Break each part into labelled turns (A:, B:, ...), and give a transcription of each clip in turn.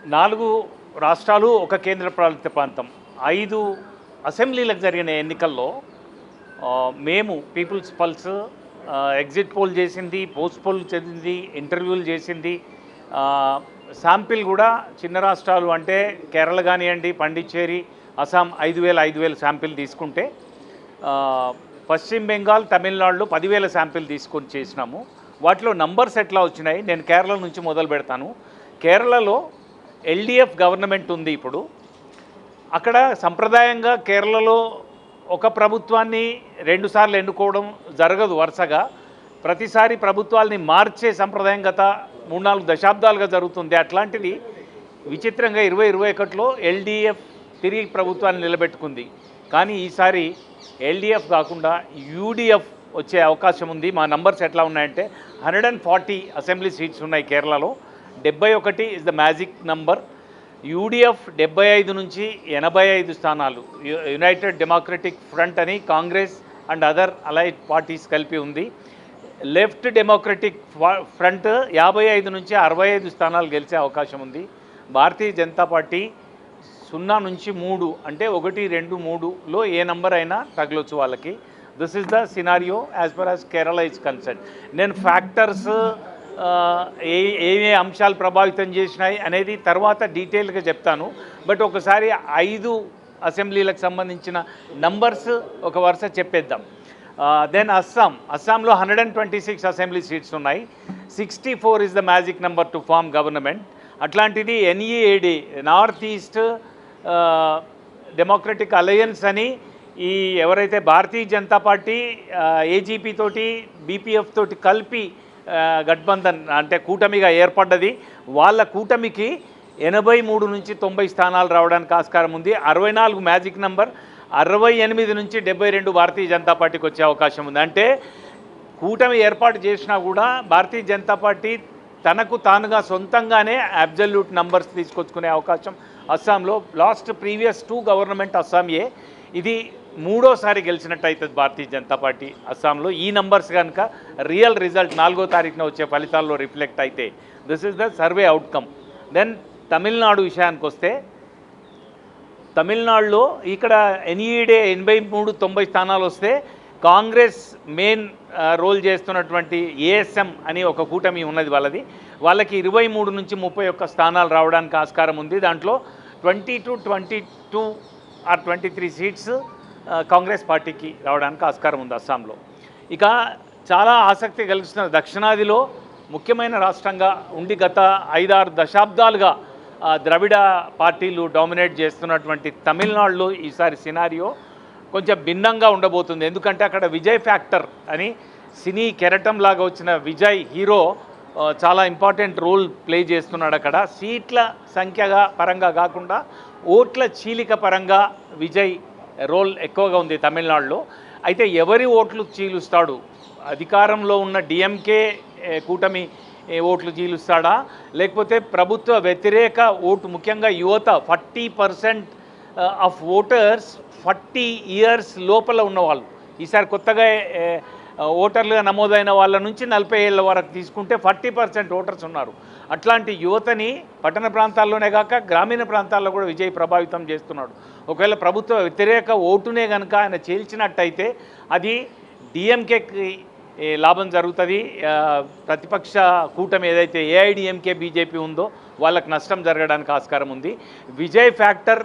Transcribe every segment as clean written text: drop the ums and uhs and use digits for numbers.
A: 4 రాష్ట్రాలు, ఒక కేంద్రపాలిత ప్రాంతం, 5 అసెంబ్లీలకు జరిగిన ఎన్నికల్లో మేము పీపుల్స్ పల్స్ ఎగ్జిట్ పోల్ చేసింది, పోస్ట్ పోల్ చేసింది, ఇంటర్వ్యూలు చేసింది. శాంపిల్ కూడా చిన్న రాష్ట్రాలు అంటే కేరళ కానివ్వండి, పాండిచ్చేరి, అస్సాం 5,000 శాంపిల్ తీసుకుంటే, పశ్చిమ బెంగాల్, తమిళనాడులో 10,000 శాంపిల్ తీసుకొని చేసినాము. వాటిలో నంబర్స్ ఎట్లా వచ్చినాయి, నేను కేరళ నుంచి మొదలు పెడతాను. కేరళలో ఎల్డిఎఫ్ గవర్నమెంట్ ఉంది. ఇప్పుడు అక్కడ సంప్రదాయంగా కేరళలో ఒక ప్రభుత్వాన్ని 2 సార్లు ఎన్నుకోవడం జరగదు వరుసగా. ప్రతిసారి ప్రభుత్వాల్ని మార్చే సంప్రదాయం గత 3-4 దశాబ్దాలుగా జరుగుతుంది. అట్లాంటిది విచిత్రంగా 2021లో ఎల్డిఎఫ్ తిరిగి ప్రభుత్వాన్ని నిలబెట్టుకుంది. కానీ ఈసారి ఎల్డిఎఫ్ కాకుండా యూడిఎఫ్ వచ్చే అవకాశం ఉంది. మా నంబర్స్ ఎట్లా ఉన్నాయంటే 140 అసెంబ్లీ సీట్స్ ఉన్నాయి కేరళలో. 71 is the magic number. UDF 75 నుంచి 85 స్థానాలు, యునైటెడ్ డెమోక్రటిక్ ఫ్రంట్ అని Congress and other allied parties కలిపి ఉంది. లెఫ్ట్ డెమోక్రటిక్ ఫ్రంట్ 55 నుంచి 65 స్థానాలు గెలిచే అవకాశం ఉంది. భారతీయ జనతా పార్టీ 0 నుంచి 3 అంటే 1, 2, 3లో ఏ నంబర్ అయినా తగలొచ్చు వాళ్ళకి. This is the scenario as per as Kerala is concern. నేను ఫ్యాక్టర్స్ ఏ అంశాలు ప్రభావితం చేసినాయి అనేది తర్వాత డీటెయిల్గా చెప్తాను. బట్ ఒకసారి 5 అసెంబ్లీలకు సంబంధించిన నంబర్స్ ఒక వరుస చెప్పేద్దాం. దెన్ అస్సాంలో 126 అసెంబ్లీ సీట్స్ ఉన్నాయి. 64 is the magic number to form government. అట్లాంటిది NEDA, north east democratic alliance అని, ఈ ఎవరైతే భారతీయ జనతా పార్టీ ఏజీపీ తోటి, బీపీఎఫ్ తోటి కలిపి గఠబంధన్ అంటే కూటమిగా ఏర్పడ్డది, వాళ్ళ కూటమికి 83 నుంచి 90 స్థానాలు రావడానికి ఆస్కారం ఉంది. 64 మ్యాజిక్ నంబర్. 68 నుంచి 72 భారతీయ జనతా పార్టీకి వచ్చే అవకాశం ఉంది. అంటే కూటమి ఏర్పాటు చేసినా కూడా భారతీయ జనతా పార్టీ తనకు తానుగా సొంతంగానే అబ్జల్యూట్ నంబర్స్ తీసుకొచ్చుకునే అవకాశం అస్సాంలో. ప్రీవియస్ 2 గవర్నమెంట్ అస్సాంయే. ఇది 3వ సారి గెలిచినట్టు అవుతుంది భారతీయ జనతా పార్టీ అస్సాంలో. ఈ నంబర్స్ కనుక రియల్ రిజల్ట్ 4వ తారీఖున వచ్చే ఫలితాల్లో రిఫ్లెక్ట్ అయితే this is the survey outcome. Then Tamil Nadu విషయానికి వస్తే, తమిళనాడులో ఇక్కడ ఎన్ఈడే 83-90 స్థానాలు వస్తే, కాంగ్రెస్ మెయిన్ రోల్ చేస్తున్నటువంటి ఏఎస్ఎం అని ఒక కూటమి ఉన్నది వాళ్ళది, వాళ్ళకి 23 నుంచి 31 స్థానాలు రావడానికి ఆస్కారం ఉంది. దాంట్లో 22 ఆర్ 23 సీట్స్ కాంగ్రెస్ పార్టీకి రావడానికి ఆస్కారం ఉంది అస్సాంలో. ఇక చాలా ఆసక్తి కలిగిస్తున్న దక్షిణాదిలో ముఖ్యమైన రాష్ట్రంగా ఉండి గత 5-6 దశాబ్దాలుగా ద్రవిడ పార్టీలు డామినేట్ చేస్తున్నటువంటి తమిళనాడులో ఈసారి సినారియో కొంచెం భిన్నంగా ఉండబోతుంది. ఎందుకంటే అక్కడ విజయ్ ఫ్యాక్టర్ అని సినీ కెరటం లాగా వచ్చిన విజయ్ హీరో చాలా ఇంపార్టెంట్ రోల్ ప్లే చేస్తున్నాడు అక్కడ. సీట్ల సంఖ్యగా పరంగా కాకుండా ఓట్ల చీలిక పరంగా విజయ్ రోల్ ఎక్కువగా ఉంది తమిళనాడులో. అయితే ఎవరి ఓట్లు చీలుస్తాడు, అధికారంలో ఉన్న డిఎంకే కూటమి ఓట్లు చీలుస్తాడా, లేకపోతే ప్రభుత్వ వ్యతిరేక ఓటు, ముఖ్యంగా యువత 40% ఆఫ్ ఓటర్స్ 40 ఇయర్స్ లోపల ఉన్నవాళ్ళు, ఈసారి కొత్తగా ఓటర్లుగా నమోదైన వాళ్ళ నుంచి 40 ఏళ్ళ వరకు తీసుకుంటే 40% ఓటర్స్ ఉన్నారు. అట్లాంటి యువతని పట్టణ ప్రాంతాల్లోనే కాక గ్రామీణ ప్రాంతాల్లో కూడా విజయ్ ప్రభావితం చేస్తున్నాడు. ఒకవేళ ప్రభుత్వ వ్యతిరేక ఓటునే కనుక ఆయన చీల్చినట్టయితే అది డిఎంకేకి లాభం జరుగుతుంది. ప్రతిపక్ష కూటమి ఏదైతే ఏఐడిఎంకే బీజేపీ ఉందో వాళ్ళకి నష్టం జరగడానికి ఆస్కారం ఉంది. విజయ్ ఫ్యాక్టర్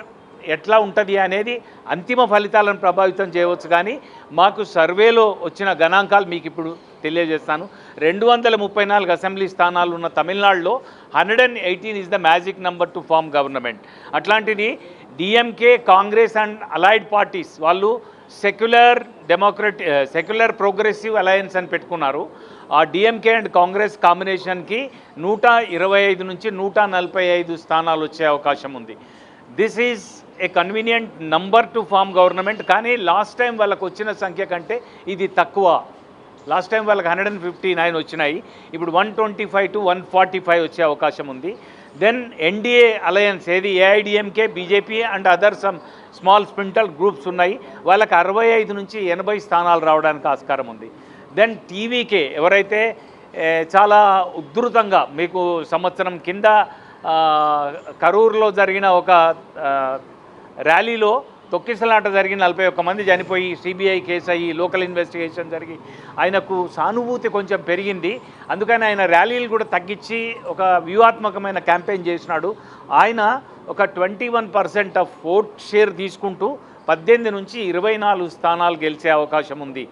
A: ఎట్లా ఉంటుంది అనేది అంతిమ ఫలితాలను ప్రభావితం చేయవచ్చు. కానీ మాకు సర్వేలో వచ్చిన గణాంకాలు మీకు ఇప్పుడు తెలియజేస్తాను. 234 అసెంబ్లీ స్థానాలు ఉన్న తమిళనాడులో 118 is the magic number to form government. అట్లాంటిది DMK, Congress and allied parties వాళ్ళు సెక్యులర్ ప్రోగ్రెసివ్ అలయన్స్ అని పెట్టుకున్నారు. ఆ డిఎంకే అండ్ కాంగ్రెస్ కాంబినేషన్కి 125 నుంచి 145 స్థానాలు వచ్చే అవకాశం ఉంది. This is a convenient number to form government. కానీ లాస్ట్ టైం వాళ్ళకు వచ్చిన సంఖ్య కంటే ఇది తక్కువ. లాస్ట్ టైం వాళ్ళకి 159 వచ్చినాయి, ఇప్పుడు 125 to 145 వచ్చే అవకాశం ఉంది. దెన్ ఎన్డీఏ అలయన్స్ ఏది AIADMK, BJP and other some small splinter groups ఉన్నాయి, వాళ్ళకి 65 నుంచి 80 స్థానాలు రావడానికి ఆస్కారం ఉంది. దెన్ టీవీకే ఎవరైతే చాలా ఉధృతంగా మీకు సంవత్సరం కింద కరూరులో జరిగిన ఒక ర్యాలీలో తొక్కిసలాట జరిగిన 41 మంది చనిపోయి సిబిఐ కేసు అయ్యి లోకల్ ఇన్వెస్టిగేషన్ జరిగి ఆయనకు సానుభూతి కొంచెం పెరిగింది. అందుకని ఆయన ర్యాలీలు కూడా తగ్గించి ఒక వ్యూహాత్మకమైన క్యాంపెయిన్ చేసినాడు. ఆయన ఒక 21% ఆఫ్ ఓట్ షేర్ తీసుకుంటూ 18 నుంచి 24 స్థానాలు గెలిచే అవకాశం ఉంది.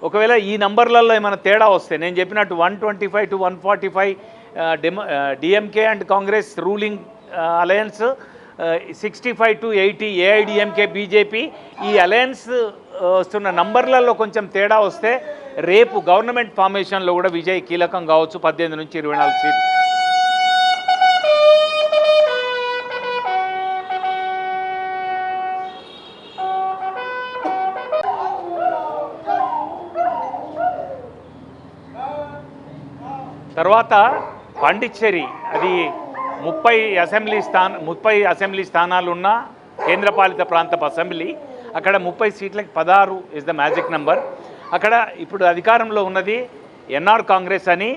A: ఒకవేళ ఈ నంబర్లలో ఏమైనా తేడా వస్తే నేను చెప్పినట్టు 125 to 145 DMK and Congress ruling alliance, 65 to 80 AIADMK BJP, ఈ అలయన్స్ వస్తున్న నంబర్లలో కొంచెం తేడా వస్తే రేపు గవర్నమెంట్ ఫార్మేషన్లో కూడా విజయ్ కీలకం కావచ్చు. 18 నుంచి 24 సీట్లు. తర్వాత పాండిచ్చేరి, అది 30 అసెంబ్లీ స్థానాలు ఉన్న కేంద్రపాలిత ప్రాంతపు అసెంబ్లీ. అక్కడ 30 సీట్లకి 16 ఇస్ ద మ్యాజిక్ నెంబర్. అక్కడ ఇప్పుడు అధికారంలో ఉన్నది ఎన్ఆర్ కాంగ్రెస్ అని,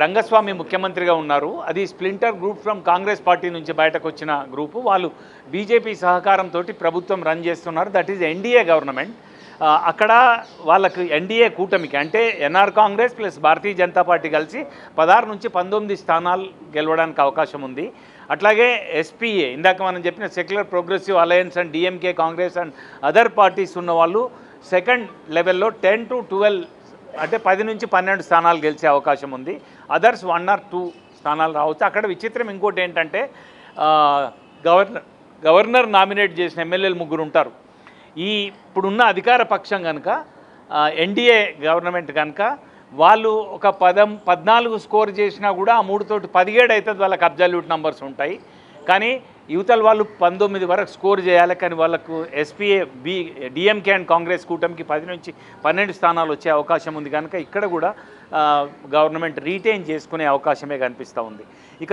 A: రంగస్వామి ముఖ్యమంత్రిగా ఉన్నారు. అది splinter group from Congress party నుంచి బయటకు వచ్చిన గ్రూపు. వాళ్ళు బీజేపీ సహకారంతో ప్రభుత్వం రన్ చేస్తున్నారు. That is NDA government. అక్కడ వాళ్ళకు ఎన్డీఏ కూటమికి అంటే ఎన్ఆర్ కాంగ్రెస్ ప్లస్ భారతీయ జనతా పార్టీ కలిసి 16 నుంచి 19 స్థానాలు గెలవడానికి అవకాశం ఉంది. అట్లాగే ఎస్పీఏ, ఇందాక మనం చెప్పిన secular progressive alliance and DMK Congress and other parties ఉన్న వాళ్ళు సెకండ్ లెవెల్లో 10 to 12 అంటే 10 నుంచి 12 స్థానాలు గెలిచే అవకాశం ఉంది. అదర్స్ 1 or 2 స్థానాలు రావచ్చు. అక్కడ విచిత్రం ఇంకోటి ఏంటంటే గవర్నర్ నామినేట్ చేసిన ఎమ్మెల్యేలు 3 ఉంటారు. ఇప్పుడున్న అధికార పక్షం కనుక ఎన్డీఏ గవర్నమెంట్ కనుక వాళ్ళు ఒక 14 స్కోర్ చేసినా కూడా ఆ 3 తోటి 17 అవుతుంది. వాళ్ళకి అబ్జల్యూట్ నంబర్స్ ఉంటాయి. కానీ యువతల వాళ్ళు 19 వరకు స్కోర్ చేయాలి. కానీ వాళ్ళకు ఎస్పీఏ డిఎంకే అండ్ కాంగ్రెస్ కూటమికి 10 నుంచి 12 స్థానాలు వచ్చే అవకాశం ఉంది. కనుక ఇక్కడ కూడా గవర్నమెంట్ రీటైన్ చేసుకునే అవకాశమే కనిపిస్తూ ఉంది. ఇక